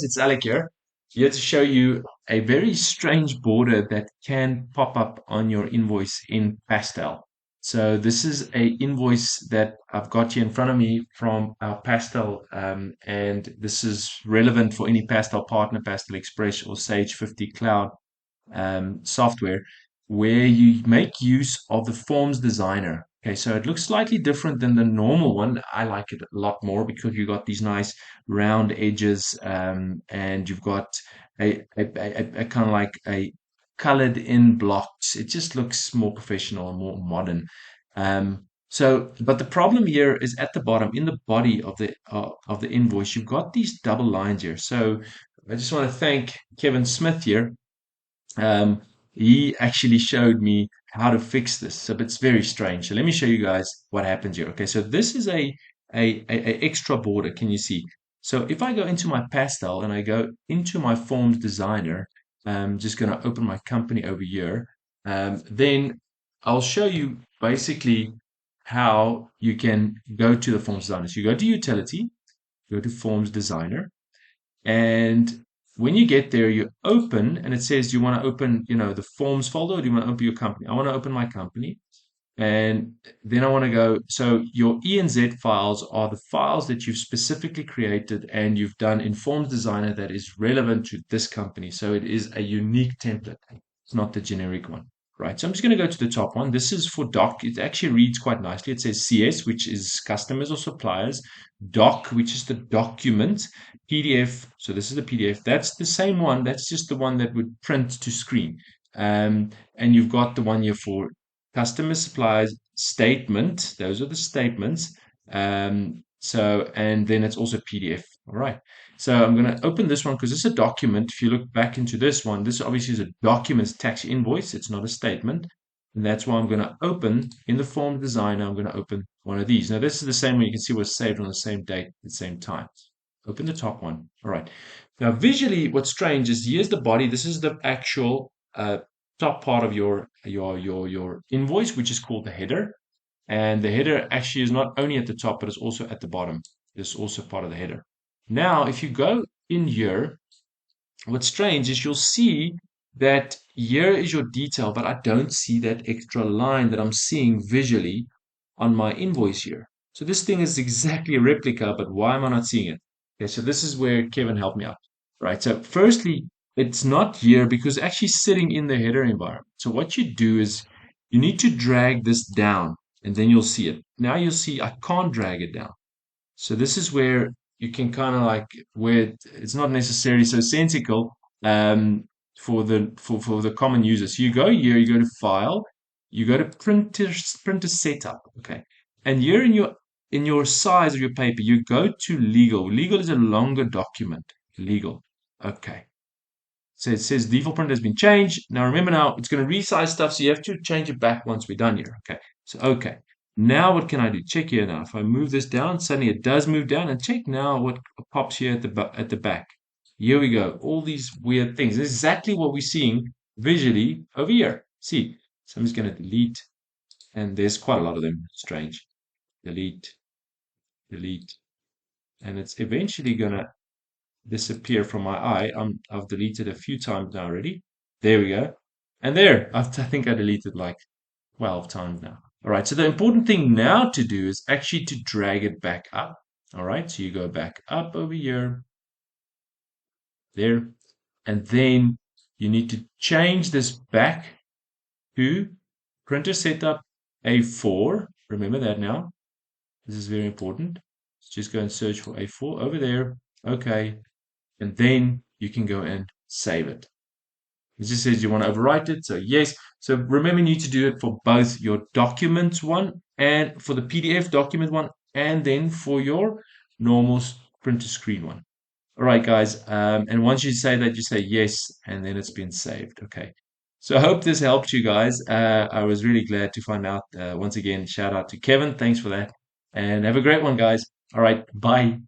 It's Alec here to show you a very strange border that can pop up on your invoice in Pastel. So this is a invoice that I've got here in front of me from our Pastel, and this is relevant for any Pastel Partner, Pastel Xpress, or Sage 50 Cloud software where you make use of the forms designer. Okay, so it looks slightly different than the normal one. I like it a lot more because you've got these nice round edges, and you've got a kind of like a colored in blocks. It just looks more professional and more modern. But the problem here is at the bottom, in the body of the invoice, you've got these double lines here. So I just want to thank Kevin Smith here. He actually showed me how to fix this. So it's very strange. So let me show you guys what happens here. Okay, so this is a extra border. Can you see? So if I go into my pastel and I go into my forms designer, I'm just going to open my company over here. Then I'll show you basically how you can go to the forms designer. So you go to utility, go to forms designer, and when you get there, you open, and it says, do you want to open, the forms folder, or do you want to open your company? I want to open my company. And then I want to go, so your E and Z files are the files that you've specifically created and you've done in Forms Designer that is relevant to this company. So it is a unique template. It's not the generic one, right? So I'm just going to go to the top one. This is for doc. It actually reads quite nicely. It says CS, which is customers or suppliers, doc, which is the document, PDF. So this is the PDF. That's the same one. That's just the one that would print to screen. And you've got the one here for customer supplies statement. Those are the statements. And then it's also PDF. All right. So I'm going to open this one because it's a document. If you look back into this one, this obviously is a document tax invoice. It's not a statement. And that's why I'm going to open in the form designer. I'm going to open one of these. Now, this is the same one. You can see was saved on the same date at the same time. Open the top one. All right. Now, visually, what's strange is here's the body. This is the actual top part of your invoice, which is called the header. And the header actually is not only at the top, but it's also at the bottom. It's also part of the header. Now, if you go in here, what's strange is you'll see that here is your detail, but I don't see that extra line that I'm seeing visually on my invoice here. So this thing is exactly a replica, but why am I not seeing it? Okay, so this is where Kevin helped me out, right? So firstly, it's not here because it's actually sitting in the header environment. So what you do is you need to drag this down and then you'll see it. Now you'll see I can't drag it down. So this is where you can kind of like where it's not necessarily so sensical for the common user. So you go here, you go to File, you go to Printer Setup, okay, and here in your size of your paper, you go to Legal. Legal is a longer document. Legal, okay. So it says default print has been changed. Now remember, now it's going to resize stuff, so you have to change it back once we're done here. Okay, so okay. Now what can I do? Check here now. If I move this down, suddenly it does move down. And check now what pops here at the back. Here we go. All these weird things. This is exactly what we're seeing visually over here. See, so I'm just going to delete. And there's quite a lot of them. Strange. Delete, delete. And it's eventually going to disappear from my eye. I've deleted a few times now already. There we go. And there, I think I deleted like 12 times now. All right, so the important thing now to do is actually to drag it back up. All right, so you go back up over here, there, and then you need to change this back to printer setup A4. Remember that now. This is very important. Just go and search for A4 over there. Okay, and then you can go and save it. It just says you want to overwrite it, so yes. So remember, you need to do it for both your documents one and for the PDF document one, and then for your normal printer screen one. All right, guys. And once you say that, you say yes, and then it's been saved. Okay. So I hope this helped you guys. I was really glad to find out. Once again, shout out to Kevin. Thanks for that. And have a great one, guys. All right. Bye.